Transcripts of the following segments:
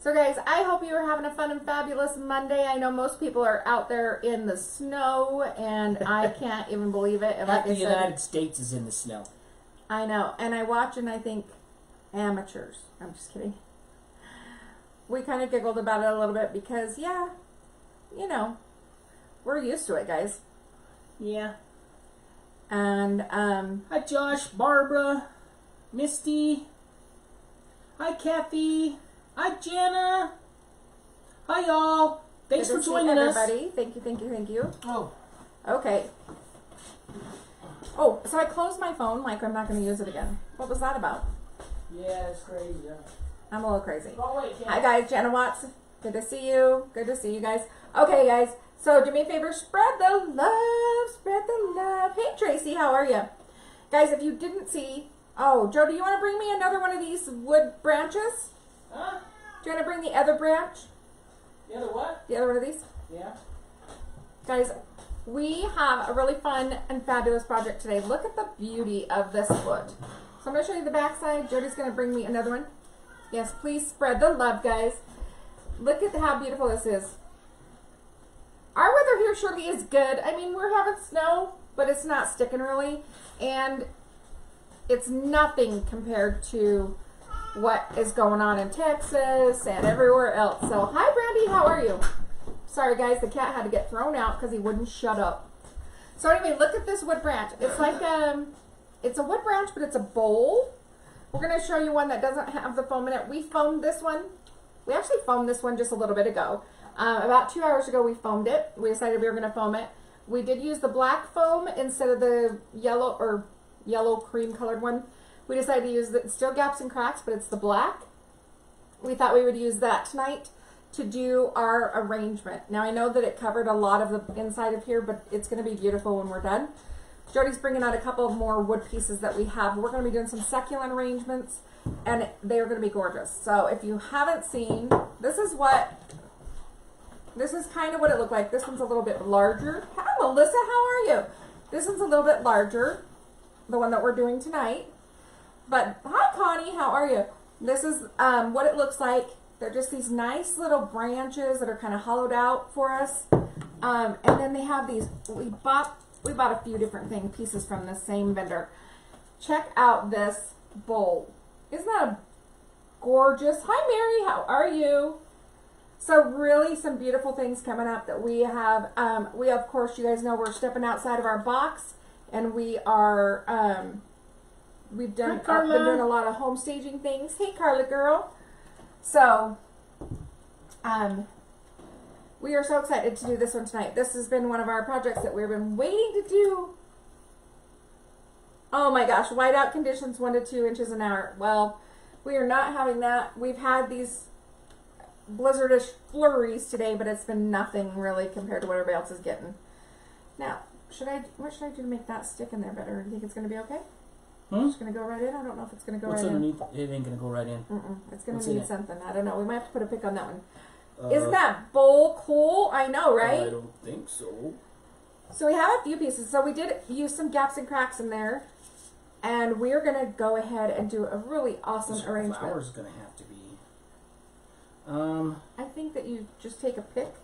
So guys, I hope you are having a fun and fabulous Monday. I know most people are out there in the snow, and I can't even believe it. And Half the United States is in the snow. I know, and I watch and I think, amateurs. I'm just kidding. We kind of giggled about it a little bit because, yeah, you know, we're used to it, guys. Yeah. And, hi Josh, Barbara, Misty. Hi Kathy. Hi Jana. Hi y'all. Thanks for joining us. Everybody. Thank you, thank you, thank you. Oh. Okay. Oh, so I closed my phone like I'm not going to use it again. What was that about? Yeah, it's crazy. Yeah. I'm a little crazy. Go away, Ken. Hi guys, Jana Watts. Good to see you. Good to see you guys. Okay guys, so do me a favor, spread the love. Spread the love. Hey Tracy, how are you? Guys, if you didn't see, oh, Joe, do you want to bring me another one of these wood branches? Huh? Do you want to bring the other branch? The other what? The other one of these? Yeah. Guys, we have a really fun and fabulous project today. Look at the beauty of this wood. So I'm going to show you the back side. Jody's going to bring me another one. Yes, please spread the love, guys. Look at how beautiful this is. Our weather here surely is good. I mean, we're having snow, but it's not sticking really. And it's nothing compared to what is going on in Texas and everywhere else. So, hi, Brandy. How are you? Sorry, guys. The cat had to get thrown out because he wouldn't shut up. So, anyway, look at this wood branch. It's like, it's a wood branch, but it's a bowl. We're going to show you one that doesn't have the foam in it. We foamed this one. We actually foamed this one just a little bit ago. About 2 hours ago, we foamed it. We decided we were going to foam it. We did use the black foam instead of the yellow cream colored one. We decided to use the still gaps and cracks, but it's the black. We thought we would use that tonight to do our arrangement. Now I know that it covered a lot of the inside of here, but it's going to be beautiful when we're done. Jody's bringing out a couple of more wood pieces that we have. We're going to be doing some succulent arrangements, and they're going to be gorgeous. So if you haven't seen, this is kind of what it looked like. This one's a little bit larger. Hi, Melissa, how are you? This one's a little bit larger, the one that we're doing tonight. But hi, Connie, how are you? This is what it looks like. They're just these nice little branches that are kind of hollowed out for us. And then they have these, we bought a few different pieces from the same vendor. Check out this bowl. Isn't that gorgeous? Hi, Mary, how are you? So really some beautiful things coming up that we have. We, of course, you guys know we're stepping outside of our box, and we are, we've been doing a lot of home staging things. Hey, Carla girl. So, we are so excited to do this one tonight. This has been one of our projects that we've been waiting to do. Oh my gosh, whiteout conditions 1 to 2 inches an hour. Well, we are not having that. We've had these blizzardish flurries today, but it's been nothing really compared to what everybody else is getting. Now, what should I do to make that stick in there better? Do you think it's going to be okay? It's going to go right in? I don't know if it's going to go right in. What's underneath? It ain't going to go right in. It's going to need something. I don't know. We might have to put a pick on that one. Isn't that bowl cool? I know, right? I don't think so. So we have a few pieces. So we did use some gaps and cracks in there. And we're going to go ahead and do a really awesome arrangement. The flower's going to have to be... I think that you just take a pick.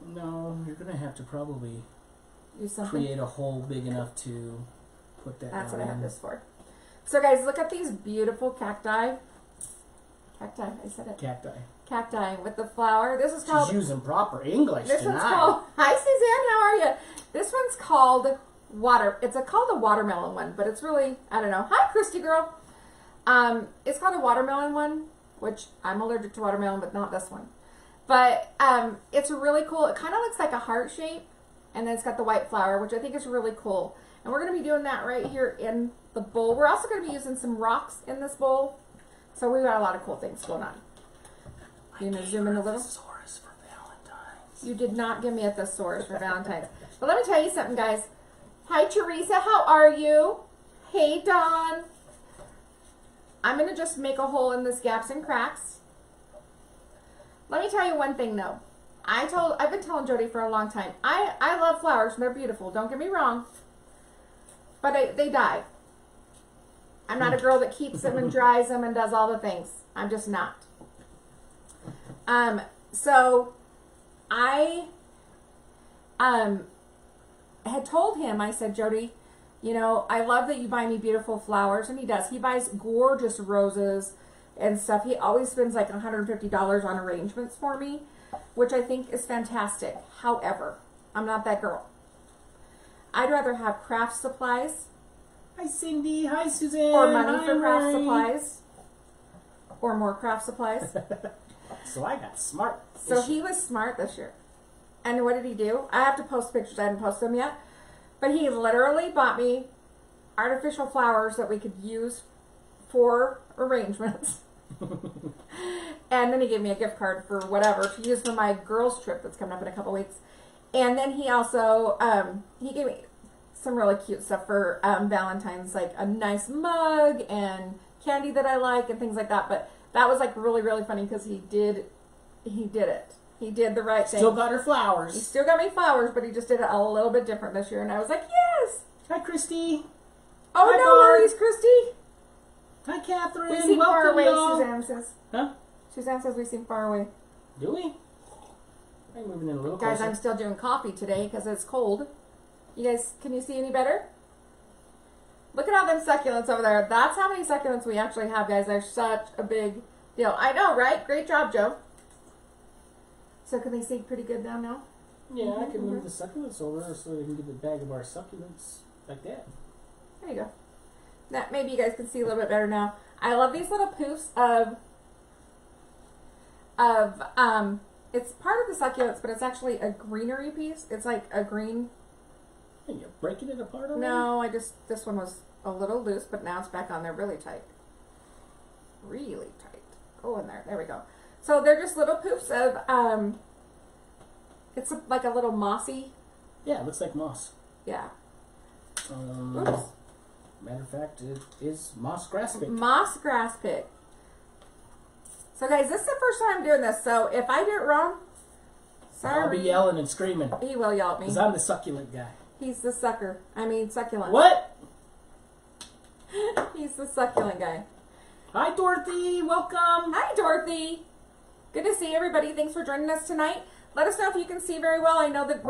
No, you're going to have to probably do create a hole big enough to put that That's down what I have in. this for. So guys, look at these beautiful cacti. Cacti, I said it. Cacti. Cacti with the flower. This is called... She's using proper English This tonight. one's called... Hi, Suzanne. How are you? This one's called called a watermelon one, but it's really... I don't know. Hi, Christy girl. It's called a watermelon one, which I'm allergic to watermelon, but not this one. But it's really cool. It kind of looks like a heart shape, and then it's got the white flower, which I think is really cool. And we're going to be doing that right here in the bowl. We're also going to be using some rocks in this bowl. So we've got a lot of cool things going on. You going to zoom in a little? Thesaurus for Valentine's. You did not give me a thesaurus for Valentine's. But let me tell you something, guys. Hi, Teresa. How are you? Hey, Dawn. I'm going to just make a hole in this gaps and cracks. Let me tell you one thing, though. I've been telling Jody for a long time. I love flowers, and they're beautiful. Don't get me wrong. But they die. I'm not a girl that keeps them and dries them and does all the things. I'm just not. So I had told him, I said, Jody, you know, I love that you buy me beautiful flowers, and he does. He buys gorgeous roses and stuff. He always spends like $150 on arrangements for me, which I think is fantastic. However, I'm not that girl. I'd rather have craft supplies. Hi, Cindy. Hi, Suzanne. Or money Hi, for craft Mary. supplies. Or more craft supplies. So I got smart. So he was smart this year. And what did he do? I have to post pictures. I haven't posted them yet. But he literally bought me artificial flowers that we could use for arrangements. And then he gave me a gift card for whatever to use for my girls' trip that's coming up in a couple weeks. And then he also, he gave me some really cute stuff for Valentine's, like a nice mug and candy that I like and things like that. But that was like really, really funny because he did it. He did the right thing. Still got her He flowers. still got me flowers, but he just did it a little bit different this year. And I was like, yes! Hi, Christy. Oh, Hi, no Barb. worries, Christy. Hi, Catherine. We seem far Welcome, away, y'all. Suzanne says. Huh? Suzanne says we seem far away. Do we? I'm moving in a little Guys, closer. I'm still doing coffee today because it's cold. You guys, can you see any better? Look at all them succulents over there. That's how many succulents we actually have, guys. They're such a big deal. I know, right? Great job, Joe. So can they see pretty good down now? Yeah, I can move the succulents over so we can get the bag of our succulents like that. There you go. That maybe you guys can see a little bit better now. I love these little poofs of it's part of the succulents, but it's actually a greenery piece. It's like a green. And you're breaking it apart already? No, this one was a little loose, but now it's back on there really tight. Really tight. Go in there. There we go. So they're just little poofs of, it's like a little mossy. Yeah, it looks like moss. Yeah. Matter of fact, it is moss grass pick. Moss grass pick. So guys, this is the first time I'm doing this, so if I do it wrong, sorry. I'll be yelling and screaming. He will yell at me. Because I'm the succulent guy. He's the sucker. I mean, succulent. What? He's the succulent guy. Hi, Dorothy. Welcome. Hi, Dorothy. Good to see everybody. Thanks for joining us tonight. Let us know if you can see very well. I know that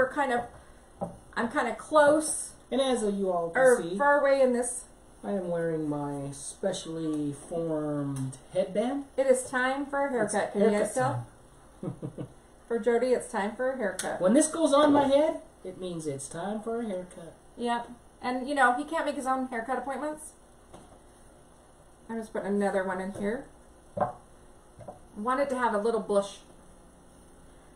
I'm kind of close And as you all can or see, far away in this. I am wearing my specially formed headband. It is time for a haircut. Can you guys tell? For Jody, it's time for a haircut. When this goes on my head, it means it's time for a haircut. Yep. And, you know, he can't make his own haircut appointments. I'm just putting another one in here. Wanted to have a little bush.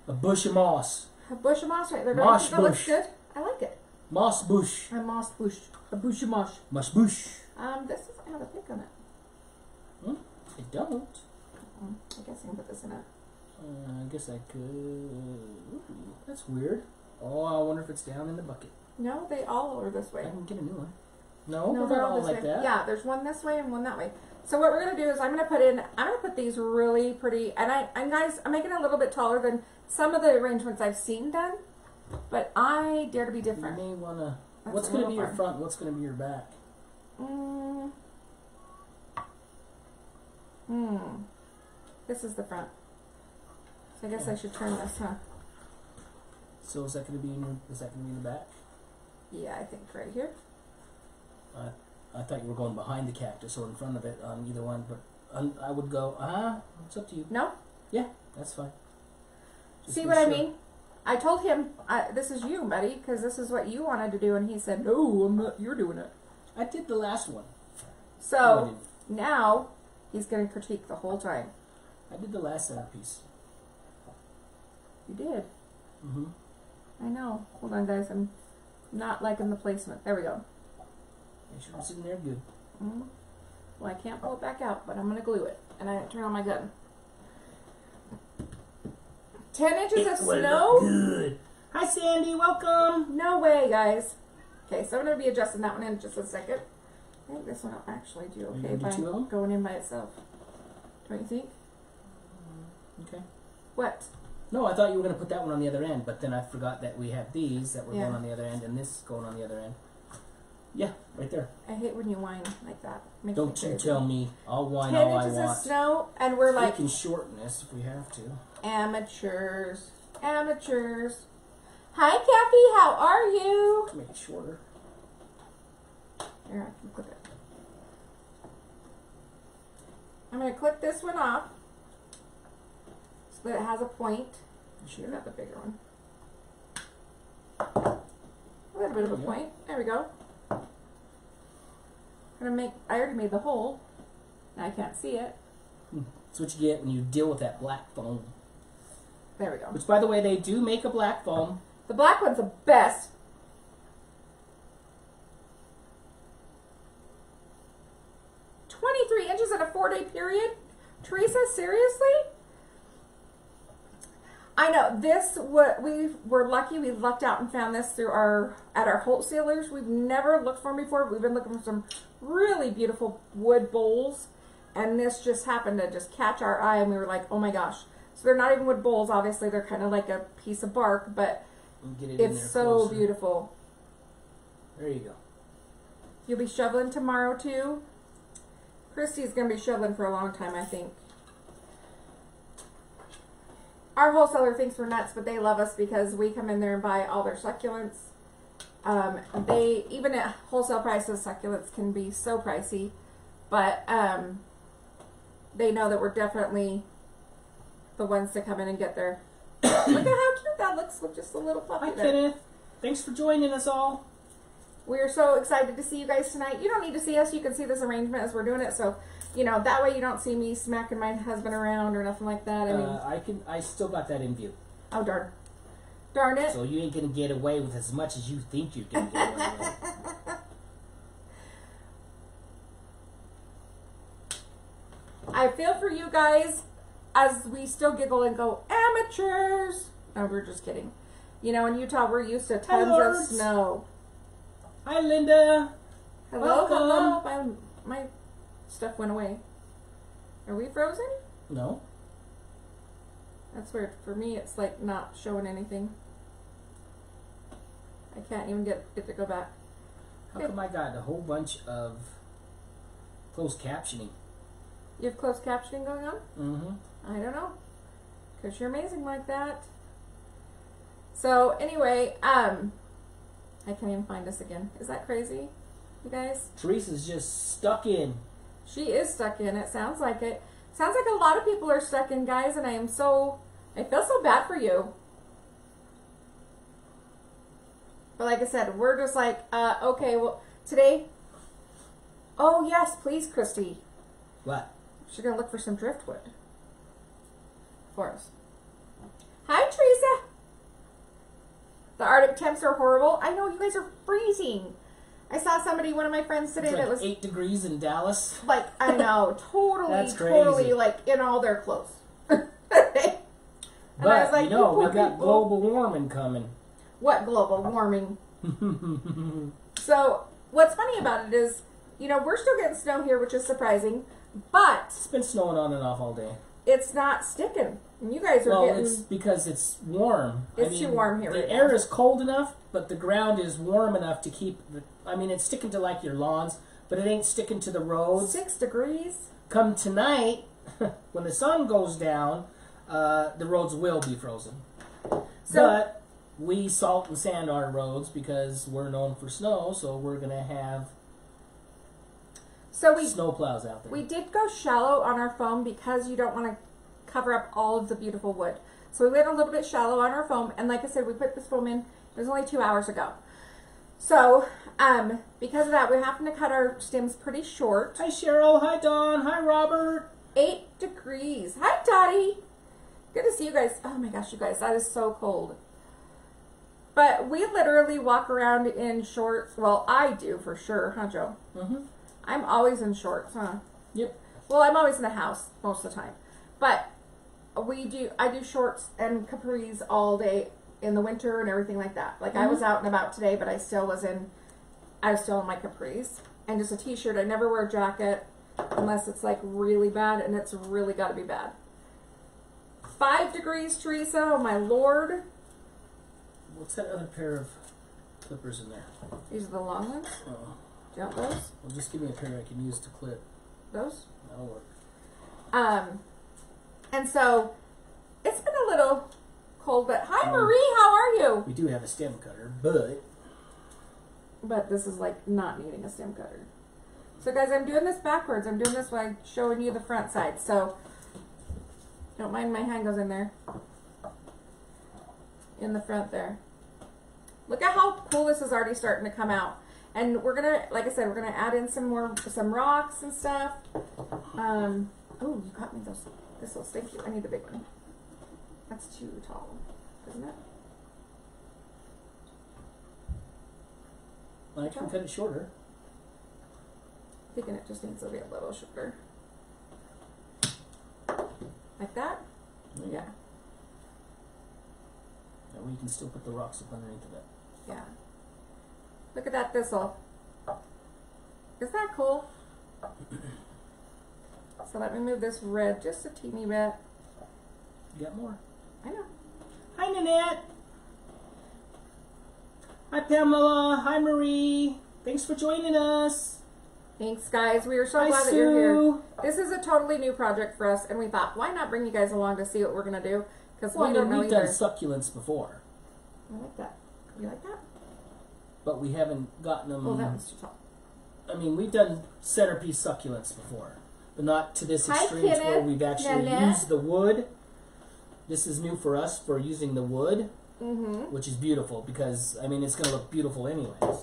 A bush of moss. A bush of moss right there. Moss That looks bush. good. I like it. Moss bush. A moss bush. A bush of moss. Moss bush. This doesn't have a pick on it. I don't. I guess I can put this in it. I guess I could. Ooh, that's weird. Oh, I wonder if it's down in the bucket. No, they all are this I way. can get a new one. No, No, they're they're all all this like way. that. Yeah, there's one this way and one that way. So what we're gonna do is I'm gonna put these really pretty, and I'm making it a little bit taller than some of the arrangements I've seen done, but I dare to be You different. may wanna. That's What's a gonna little be your fun. front? What's gonna be your back? This is the front. So I guess I should turn this, huh? So is that gonna be in your? Is that gonna be in the back? Yeah, I think right here. I thought you were going behind the cactus or in front of it on either one, but I would go. It's up to you. No? Yeah, that's fine. Just See be what I sure. mean? I told him, this is you, buddy, because this is what you wanted to do, and he said, no, I'm not, you're doing it. I did the last one. So, No, I didn't. now, he's going to critique the whole time. I did the last centerpiece. You did. Mm-hmm. I know. Hold on, guys. I'm not liking the placement. There we go. Make sure it's in there good. Well, I can't pull it back out, but I'm going to glue it. And I turn on my gun. 10 inches of snow? Good. Hi, Sandy. Welcome. No way, guys. Okay, so I'm going to be adjusting that one in just a second. I think this one will actually do you okay gonna do by two of them? going in by itself. Don't you think? Okay. What? No, I thought you were going to put that one on the other end, but then I forgot that we have these that were Yeah. going on the other end and this going on the other end. Yeah, right there. I hate when you whine like that. Makes Don't me you crazy. tell me. I'll whine 10 all I inches of want. snow, and we're like We can shorten this if we have to. amateurs. Amateurs. Hi, Kathy. How are you? Make it shorter. Here, I can clip it. I'm going to clip this one off so that it has a point. You should have got the bigger one. A little bit of a point. There we go. I already made the hole. Now I can't see it. That's what you get when you deal with that black foam. There we go. Which, by the way, they do make a black foam. The black one's the best. 23 inches in a 4-day period? Teresa, seriously? I know this. We were lucky. We lucked out and found this through at our wholesalers. We've never looked for them before. We've been looking for some really beautiful wood bowls, and this just happened to just catch our eye, and we were like, oh my gosh. So they're not even wood bowls. Obviously, they're kind of like a piece of bark, but it's so beautiful. There you go. You'll be shoveling tomorrow too. Christy's gonna be shoveling for a long time, I think. Our wholesaler thinks we're nuts, but they love us because we come in there and buy all their succulents. Even at wholesale prices, succulents can be so pricey, but they know that we're definitely the ones to come in and get their. Look at how cute that looks with just a little puppy there. Hi, Kenneth. Thanks for joining us all. We're so excited to see you guys tonight. You don't need to see us. You can see this arrangement as we're doing it. So, you know, that way you don't see me smacking my husband around or nothing like that. I still got that in view. Oh, darn. Darn it. So you ain't going to get away with as much as you think you're going to get away with. I feel for you guys as we still giggle and go, amateurs. No, we're just kidding. You know, in Utah, we're used to tons of snow. Hi, Linda. Hello, welcome. hello. My stuff went away. Are we frozen? No. That's weird. For me, it's like not showing anything. I can't even get it to go back. How come I got a whole bunch of closed captioning? You have closed captioning going on? Mm-hmm. I don't know. Because you're amazing like that. So, anyway, I can't even find us again. Is that crazy, you guys? Teresa's just stuck in. She is stuck in. It sounds like it. Sounds like a lot of people are stuck in, guys, and I feel so bad for you. But like I said, we're just like, okay, well, today, oh yes, please, Christy. What? She's going to look for some driftwood for us. Hi, Teresa. The Arctic temps are horrible. I know, you guys are freezing. I saw somebody, one of my friends today, like that was 8 degrees in Dallas. like, I know, totally, That's crazy. totally like in all their clothes. And But, I was like, you know, poor we've got people. global warming coming. What global warming? So, what's funny about it is, you know, we're still getting snow here, which is surprising, but It's been snowing on and off all day. it's not sticking. And you guys are getting... It's because it's warm. It's too warm here The right air now. is cold enough, but the ground is warm enough to keep... it's sticking to like your lawns, but it ain't sticking to the roads. 6 degrees. Come tonight, when the sun goes down, the roads will be frozen. But we salt and sand our roads because we're known for snow, so we're going to have snow plows out there. We did go shallow on our foam because you don't want to cover up all of the beautiful wood. So we went a little bit shallow on our foam, and like I said, we put this foam in, it was only 2 hours ago. So, because of that, we're having to cut our stems pretty short. Hi Cheryl, hi Dawn, hi Robert. 8 degrees. Hi Dottie. Good to see you guys. Oh my gosh, you guys, that is so cold. But we literally walk around in shorts. Well, I do for sure, huh, Joe? Mm-hmm. I'm always in shorts, huh? Yep. Well, I'm always in the house most of the time. But I do shorts and capris all day in the winter and everything like that. Like, I was out and about today, but I was still in my capris. And just a t-shirt. I never wear a jacket unless it's like really bad, and it's really got to be bad. 5 degrees, Teresa. Oh my Lord. What's that other pair of clippers in there? These are the long ones. Oh. Do you want those? Well, just give me a pair I can use to clip. Those? That'll work. And so it's been a little cold, but hi Marie, how are you? We do have a stem cutter, but this is like not needing a stem cutter. So guys, I'm doing this backwards. I'm doing this by showing you the front side. So don't mind my hand goes in there. In the front there. Look at how cool this is already starting to come out. And we're gonna, like I said, we're gonna add in some rocks and stuff. Oh, you got me those thistles. Thank you. I need the big one. That's too tall, isn't it? I can cut it shorter. I'm thinking it just needs to be a little shorter. Like that? Yeah. That way you can still put the rocks up underneath of it. Yeah. Look at that thistle. Isn't that cool? So let me move this red just a teeny bit. You got more? I know. Hi, Nanette. Hi, Pamela. Hi, Marie. Thanks for joining us. Thanks, guys. We are so Hi, glad that Sue. you're here. This is a totally new project for us, and we thought, why not bring you guys along to see what we're going to do? Because we don't know we've either. done succulents before, I like that. You like that? but we haven't gotten them. Oh, that one's too tall. I mean, we've done centerpiece succulents before, but not to this Hi, extreme where Kenneth. we've actually Nanette. used the wood. This is new for us for using the wood, Mm-hmm. which is beautiful because, I mean, it's going to look beautiful anyways.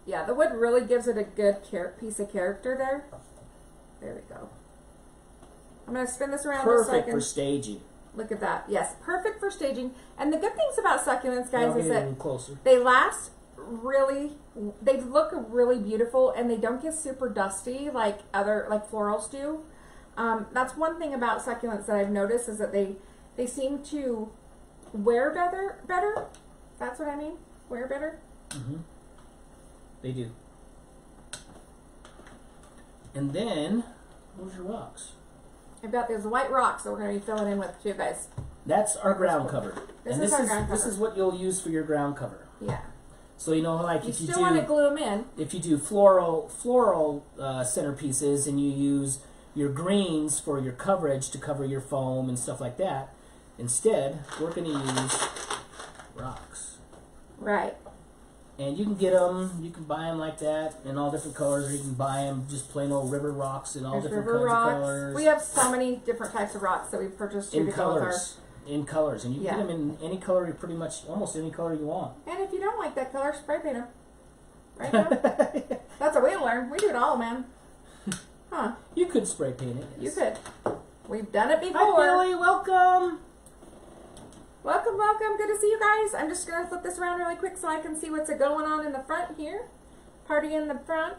Yeah, the wood really gives it a good piece of character there. There we go. I'm going to spin this around just so I Perfect can for staging. look at that. Yes, perfect for staging. And the good things about succulents, guys, I'll is get a that little closer. they last really, they look really beautiful and they don't get super dusty like florals do. That's one thing about succulents that I've noticed is that they seem to wear better. That's what I mean. Wear better. Mm-hmm. They do. And then, where's your rocks? I've got these white rocks that we're going to be filling in with too, guys. That's our ground cover. This and is our ground this cover. is what you'll use for your ground cover. Yeah. So you know, like You if you still want to do glue them in. if you do floral centerpieces and you use your greens for your coverage to cover your foam and stuff like that, instead we're going to use rocks. Right. And you can get them, you can buy them like that in all different colors, or you can buy them just plain old river rocks in all There's different river kinds rocks. of colors. We have so many different types of rocks that we've purchased in to go with our. colors, and you can Yeah. get them in any color, pretty much almost any color you want. And if you don't like that color, spray paint them. Right now? That's what we learned. We do it all, man. Huh. You could spray paint it. You could. We've done it before. Hi, Billy. Welcome. Welcome, welcome. Good to see you guys. I'm just going to flip this around really quick so I can see what's going on in the front here. Party in the front.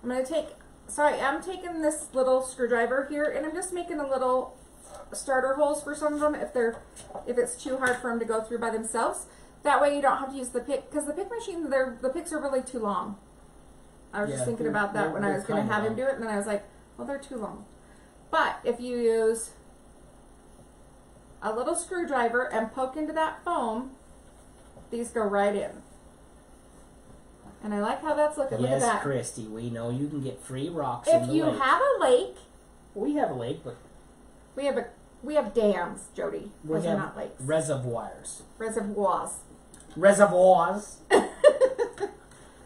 I'm going to I'm taking this little screwdriver here and I'm just making a little starter holes for some of them if it's too hard for them to go through by themselves. That way you don't have to use the pick, because the pick machine, the picks are really too long. I was just thinking about that when I was going to have him do it, and then I was like, well, they're too long. But if you use a little screwdriver and poke into that foam, these go right in. And I like how that's looking. Look at that. Yes, Christy, we know you can get free rocks in the If you lake. have a lake, We have a lake, but we have dams, Jody. Those are not lakes. reservoirs. Reservoirs. Reservoirs.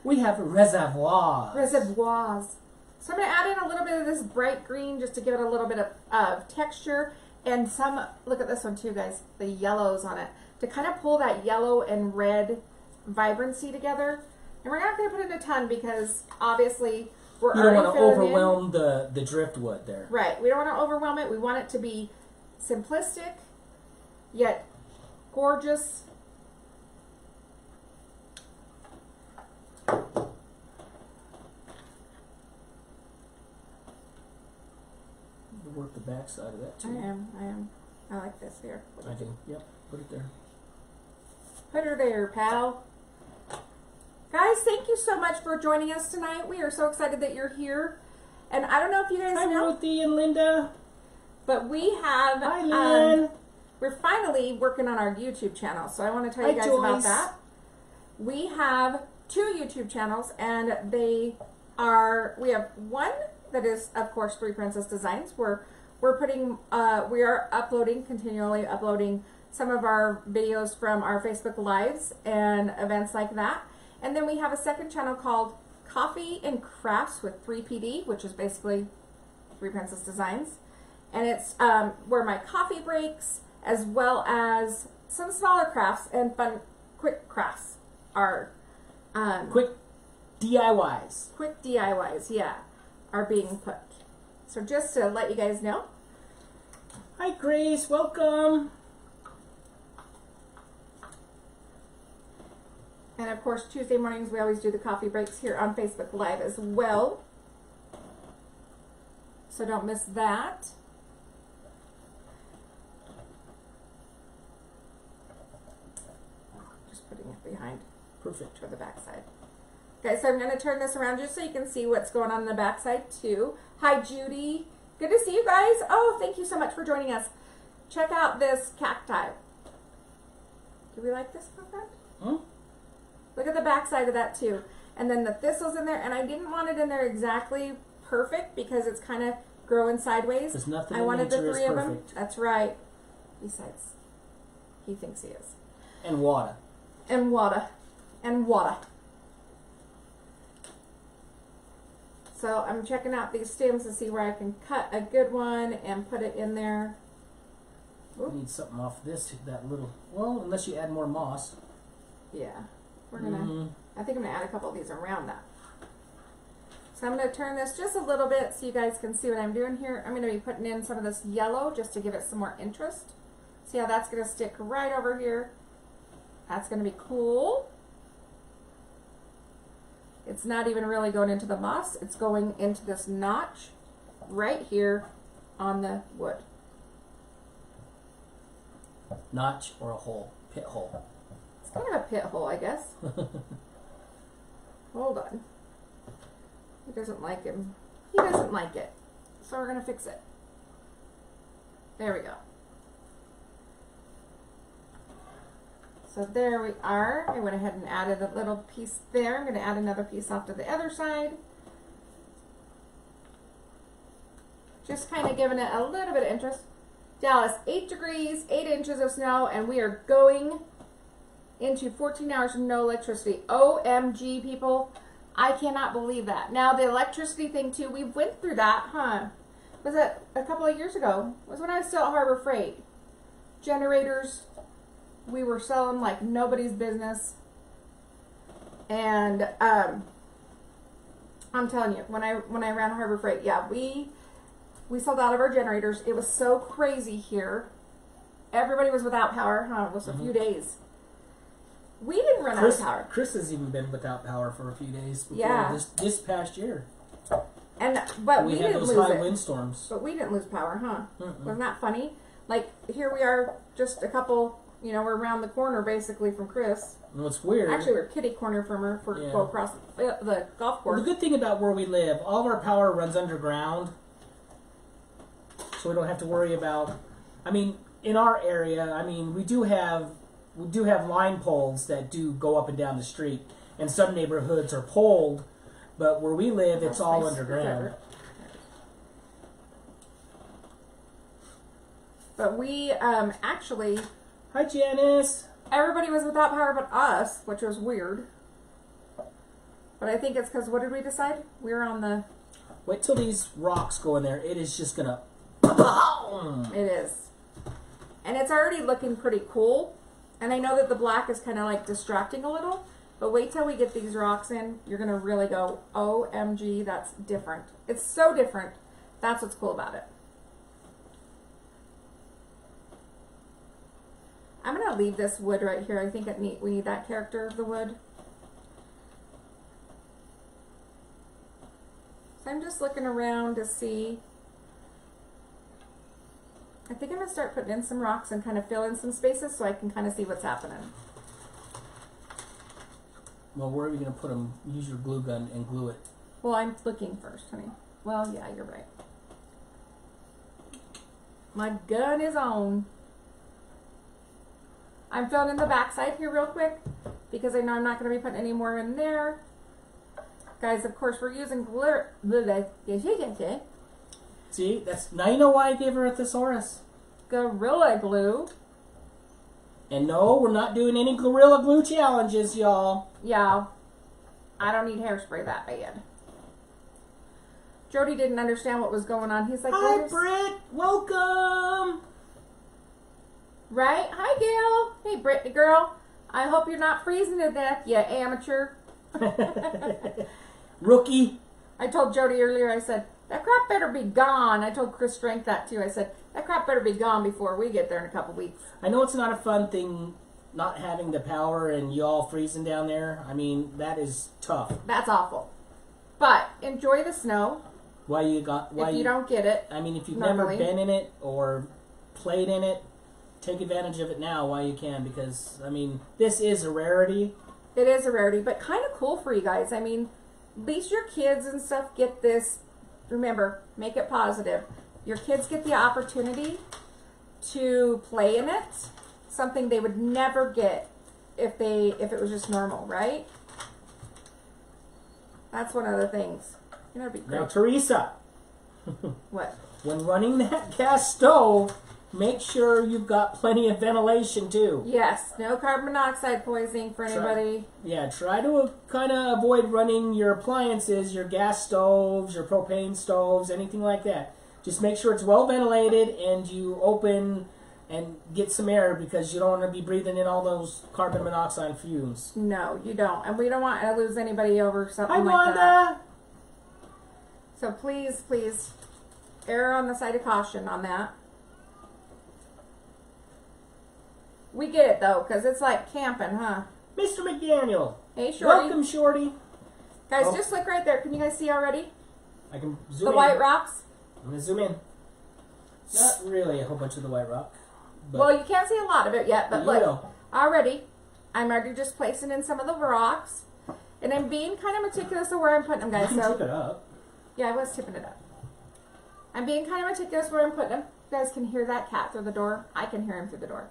We have reservoirs. Reservoirs. So I'm going to add in a little bit of this bright green just to give it a little bit of texture. And look at this one too, guys, the yellows on it. To kind of pull that yellow and red vibrancy together. And we're not going to put in a ton because obviously we're You don't already want to filling overwhelm the driftwood there. Right. We don't want to overwhelm it. We want it to be simplistic, yet gorgeous. Work the back side of that too. I am. I like this here. I do. Yep. Put it there. Put her there, pal. Guys, thank you so much for joining us tonight. We are so excited that you're here. And I don't know if you guys Hi, know, Ruthie and Linda. but we have, Hi, Lynn. we're finally working on our YouTube channel. So I want to tell Hi, you guys about Joyce. that. we have 2 YouTube channels, and we have one that is, of course, 3 Princess Designs, where we are continually uploading some of our videos from our Facebook Lives and events like that. And then we have a second channel called Coffee and Crafts with 3PD, which is basically 3 Princess Designs. And it's where my coffee breaks, as well as some smaller crafts and fun, quick crafts are. Quick DIYs. Quick DIYs, yeah, are being put. So just to let you guys know. Hi, Grace. Welcome. And of course, Tuesday mornings we always do the coffee breaks here on Facebook Live as well. So don't miss that. Just putting it behind. Perfect. For the back side. Okay, so I'm going to turn this around just so you can see what's going on the back side too. Hi, Judy. Good to see you guys. Oh, thank you so much for joining us. Check out this cacti. Do we like this one? Look at the back side of that too. And then the thistles in there, and I didn't want it in there exactly perfect because it's kind of growing sideways. There's nothing I in wanted the nature 3 is of them. perfect. That's right. Besides, he thinks he is. And water. And water. And water. So I'm checking out these stems to see where I can cut a good one and put it in there. Ooh. Need something off that little, well, unless you add more moss. Yeah. We're gonna, I think I'm gonna add a couple of these around that. So I'm gonna turn this just a little bit so you guys can see what I'm doing here. I'm gonna be putting in some of this yellow just to give it some more interest. See how that's gonna stick right over here. That's gonna be cool. It's not even really going into the moss. It's going into this notch right here on the wood. Notch or a hole? Pit hole. It's kind of a pit hole, I guess. Hold on. He doesn't like him. He doesn't like it. So we're going to fix it. There we go. So there we are. I went ahead and added a little piece there. I'm going to add another piece off to the other side. Just kind of giving it a little bit of interest. Dallas, 8 degrees, 8 inches of snow, and we are going into 14 hours of no electricity. OMG, people. I cannot believe that. Now, the electricity thing, too, we went through that, huh? Was it a couple of years ago? It was when I was still at Harbor Freight. Generators, we were selling like nobody's business. And I'm telling you, when I ran Harbor Freight, yeah, we sold out of our generators. It was so crazy here. Everybody was without power, huh? It was a few days. We didn't run out of power. Chris has even been without power for a few days before this past year. But we had didn't those lose high it. windstorms. But we didn't lose power, huh? Wasn't that funny? Like, here we are, just a couple, we're around the corner basically from Chris. And what's weird... Actually, we're kitty corner from her go across the golf course. Well, the good thing about where we live, all of our power runs underground. So we don't have to worry about... I mean, in our area, we do have line poles that do go up and down the street. And some neighborhoods are poled, but where we live, it's all underground. But we actually... Hi, Janice. Everybody was without power but us, which was weird. But I think it's because, what did we decide? We were on the... Wait till these rocks go in there. It is just going to... It is. And it's already looking pretty cool. And I know that the black is kind of like distracting a little. But wait till we get these rocks in. You're going to really go, OMG, that's different. It's so different. That's what's cool about it. I'm going to leave this wood right here. I think we need that character of the wood. So I'm just looking around to see. I think I'm going to start putting in some rocks and kind of fill in some spaces so I can kind of see what's happening. Well, where are we going to put them? Use your glue gun and glue it. Well, I'm looking first, honey. Well, yeah, you're right. My gun is on. I'm filling in the backside here real quick because I know I'm not going to be putting any more in there. Guys, of course, we're using glitter. See, that's now you know why I gave her a thesaurus. Gorilla Glue. And no, we're not doing any Gorilla Glue challenges, y'all. Yeah, I don't need hairspray that bad. Jody didn't understand what was going on. He's like, "Hi, Britt. Welcome." Right? Hi, Gail. Hey, Brittany girl. I hope you're not freezing to death, you amateur. Rookie. I told Jody earlier, I said, that crap better be gone. I told Chris Strength that too. I said, that crap better be gone before we get there in a couple weeks. I know it's not a fun thing not having the power and y'all freezing down there. I mean, that is tough. That's awful. But enjoy the snow. If you don't get it. I mean, if you've normally. never been in it or played in it, take advantage of it now while you can, because, I mean, this is a rarity. It is a rarity, but kind of cool for you guys. I mean, at least your kids and stuff get this. Remember, make it positive. Your kids get the opportunity to play in it, something they would never get if it was just normal, right? That's one of the things. You know, it'd be great. Now, Teresa. What? When running that gas stove, make sure you've got plenty of ventilation too. Yes, no carbon monoxide poisoning for anybody. Try to kind of avoid running your appliances, your gas stoves, your propane stoves, anything like that. Just make sure it's well ventilated and you open and get some air, because you don't want to be breathing in all those carbon monoxide fumes. No, you don't. And we don't want to lose anybody over something Hi, like Wanda. that. So please, please, err on the side of caution on that. We get it, though, because it's like camping, huh? Mr. McDaniel. Hey, Shorty. Welcome, Shorty. Guys, just look right there. Can you guys see already? I can zoom The in. white rocks? I'm going to zoom in. Not really a whole bunch of the white rock. But Well, you can't see a lot of it yet, but you look. will. Already, I'm already just placing in some of the rocks. And I'm being kind of meticulous of where I'm putting them, guys. You can So, tip it up. yeah, I was tipping it up. I'm being kind of meticulous where I'm putting them. You guys can hear that cat through the door. I can hear him through the door.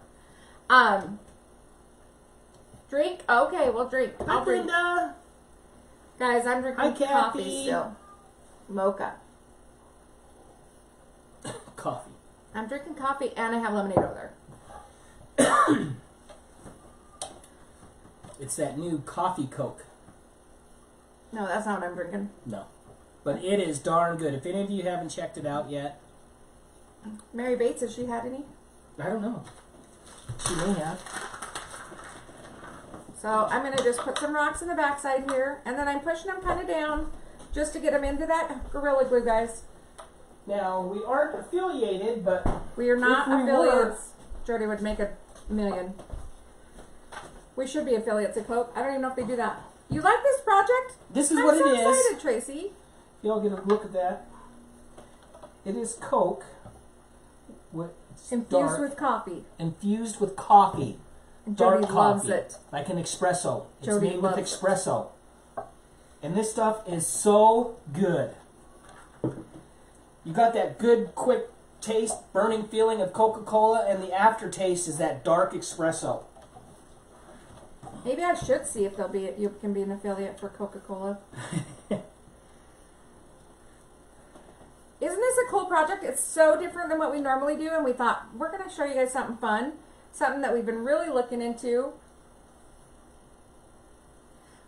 Drink? Okay, we'll drink. Hi, I'll drink. Brenda. Guys, I'm drinking Hi, coffee Kathy. still. Mocha. Coffee. I'm drinking coffee and I have lemonade over there. It's that new coffee Coke. No, that's not what I'm drinking. No. But it is darn good. If any of you haven't checked it out yet. Mary Bates, has she had any? I don't know. She may have. So I'm going to just put some rocks in the backside here. And then I'm pushing them kind of down just to get them into that Gorilla Glue, guys. Now, we aren't affiliated, but We are not if we affiliates. Jody would make $1 million. We should be affiliates of Coke. I don't even know if they do that. You like this project? this is I'm what so it is. excited, Tracy. Y'all get a look at that. It is Coke. It's Infused dark, with coffee. infused with coffee. And Dark Jody loves coffee. it. Like an espresso. It's Jody made with loves it. espresso. And this stuff is so good. You got that good, quick taste, burning feeling of Coca-Cola, and the aftertaste is that dark espresso. Maybe I should see if you can be an affiliate for Coca-Cola. Isn't this a cool project? It's so different than what we normally do, and we thought, we're going to show you guys something fun, something that we've been really looking into.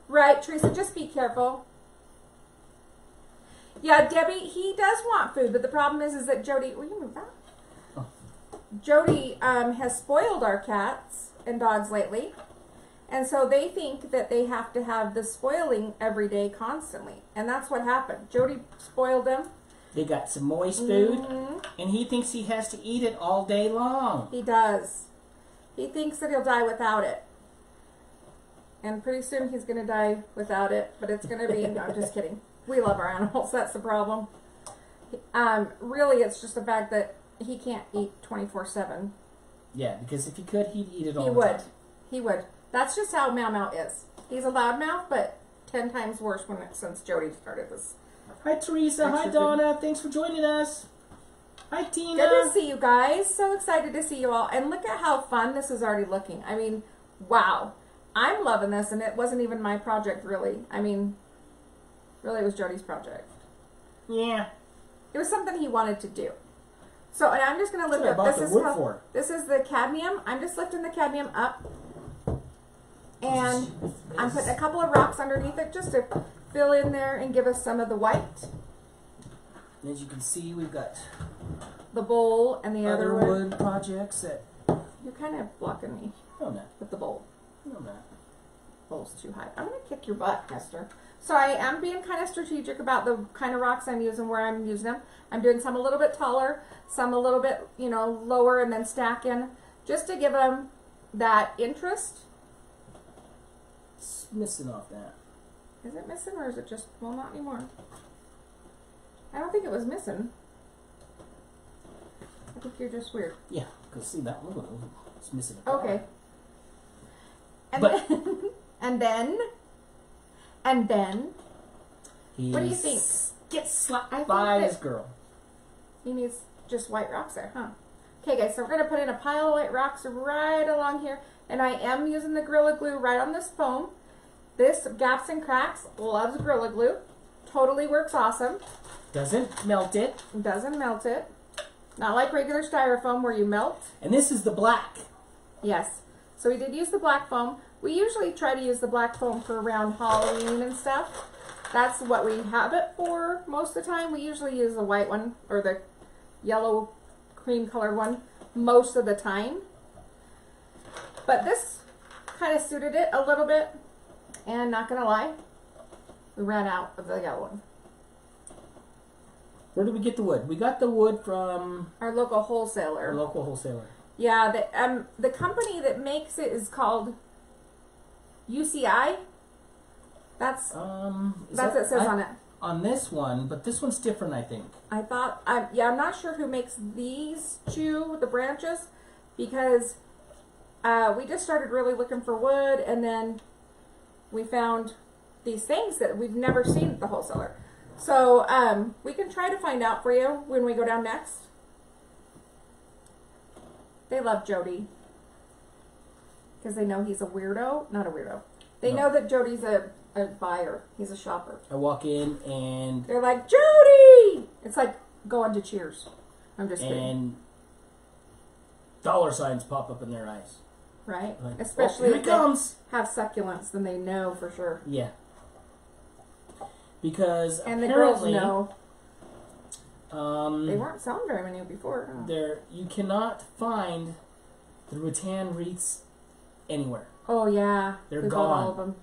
Right, Teresa, just be careful. Yeah, Debbie, he does want food, but the problem is that Jody, will you move that? Oh. Jody has spoiled our cats and dogs lately, and so they think that they have to have the spoiling every day constantly, and that's what happened. Jody spoiled them. They got some moist food, Mm-hmm. and he thinks he has to eat it all day long. He does. He thinks that he'll die without it. And pretty soon he's going to die without it, but it's going to be, no, I'm just kidding. We love our animals, that's the problem. Really, it's just the fact that he can't eat 24/7. Yeah, because if he could, he'd eat it all He the would. time. He would. That's just how Mau Mau is. He's a loudmouth, but 10 times worse since Jody started this. Hi, Teresa. Hi, Extra Donna. Thanks for joining us. Hi, Tina. Good to see you guys. So excited to see you all. And look at how fun this is already looking. I mean, wow. I'm loving this, and it wasn't even my project, really. I mean, really, it was Jody's project. Yeah. It was something he wanted to do. So, and I'm just going to lift up. This is the cadmium. I'm just lifting the cadmium up. And I'm putting a couple of rocks underneath it just to fill in there and give us some of the white. And as you can see, we've got the bowl and the other wood projects that... You're kind of blocking me. No, I'm not. With the bowl. No, I'm not. Bowl's too high. I'm going to kick your butt, Esther. So I am being kind of strategic about the kind of rocks I'm using, where I'm using them. I'm doing some a little bit taller, some a little bit, you know, lower, and then stacking, just to give them that interest. It's missing off that. Is it missing, or is it just, well, not anymore. I don't think it was missing. I think you're just weird. Yeah, because see that one, it's missing a color. Okay. And then, what do you think? Get slapped by this girl. He needs just white rocks there, huh? Okay, guys, so we're going to put in a pile of white rocks right along here. And I am using the Gorilla Glue right on this foam. This Gaps and Cracks loves Gorilla Glue. Totally works awesome. Doesn't melt it. Doesn't melt it. Not like regular styrofoam where you melt. And this is the black. Yes. So we did use the black foam. We usually try to use the black foam for around Halloween and stuff. That's what we have it for most of the time. We usually use the white one or the yellow cream colored one most of the time. But this kind of suited it a little bit. And not going to lie, we ran out of the yellow one. Where did we get the wood? We got the wood from... Our local wholesaler. Yeah, the company that makes it is called UCI. That's what it says on it. On this one, but this one's different, I think. I'm not sure who makes these two, the branches, because we just started really looking for wood, and then we found these things that we've never seen at the wholesaler. So we can try to find out for you when we go down next. They love Jody because they know he's a weirdo. Not a weirdo. They know that Jody's a buyer. He's a shopper. I walk in and... They're like, Jody! It's like going to Cheers. I'm just kidding. And dollar signs pop up in their eyes. Right? Like, Especially here it comes. Have succulents, then they know for sure. Yeah. Because and the girls know. They weren't selling very many before. There, you cannot find the rattan wreaths anywhere. Oh yeah, they're gone. All of them.